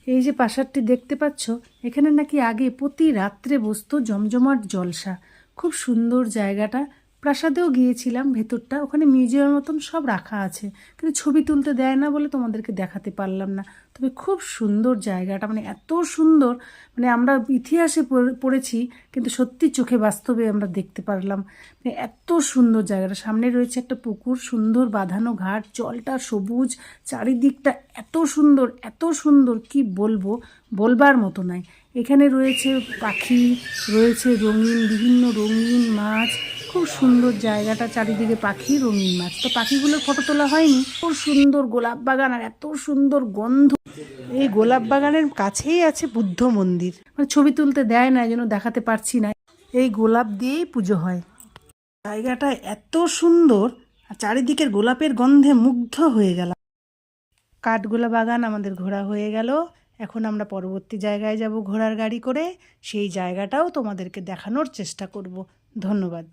এই যে প্রাসাদটি দেখতে পাচ্ছ, এখানে নাকি আগে প্রতি রাত্রে বসতো জমজমাট জলসা। খুব সুন্দর জায়গাটা। প্রাসাদেও গিয়েছিলাম, ভেতরটা ওখানে মিউজিয়ামের মতন সব রাখা আছে, কিন্তু ছবি তুলতে দেয় না বলে তোমাদেরকে দেখাতে পারলাম না। তবে খুব সুন্দর জায়গাটা, মানে এত সুন্দর, মানে আমরা ইতিহাসে পড়েছি, কিন্তু সত্যি চোখে বাস্তবে আমরা দেখতে পারলাম। মানে এত সুন্দর জায়গাটা। সামনে রয়েছে একটা পুকুর, সুন্দর বাঁধানো ঘাট, জলটা সবুজ, চারিদিকটা এত সুন্দর, এত সুন্দর কি বলবো, বলবার মতো নয়। এখানে রয়েছে পাখি, রয়েছে রঙিন, বিভিন্ন রঙিন মাছ। খুব সুন্দর জায়গাটা, চারিদিকে পাখি, রঙিন মাছ। তো পাখিগুলোর ফটো তোলা হয়নি। খুব সুন্দর গোলাপ বাগান, আর এত সুন্দর গন্ধ। এই গোলাপ বাগানের কাছেই আছে বুদ্ধ মন্দির, মানে ছবি তুলতে দেয় না, যেন দেখাতে পারছি না। এই গোলাপ দিয়েই পুজো হয়। জায়গাটা এত সুন্দর, আর চারিদিকের গোলাপের গন্ধে মুগ্ধ হয়ে গেলাম। কাঠগোলা বাগান আমাদের ঘোরা হয়ে গেল। এখন আমরা পরবর্তী জায়গায় যাব ঘোড়ার গাড়ি করে। সেই জায়গাটাও তোমাদেরকে দেখানোর চেষ্টা করব। ধন্যবাদ।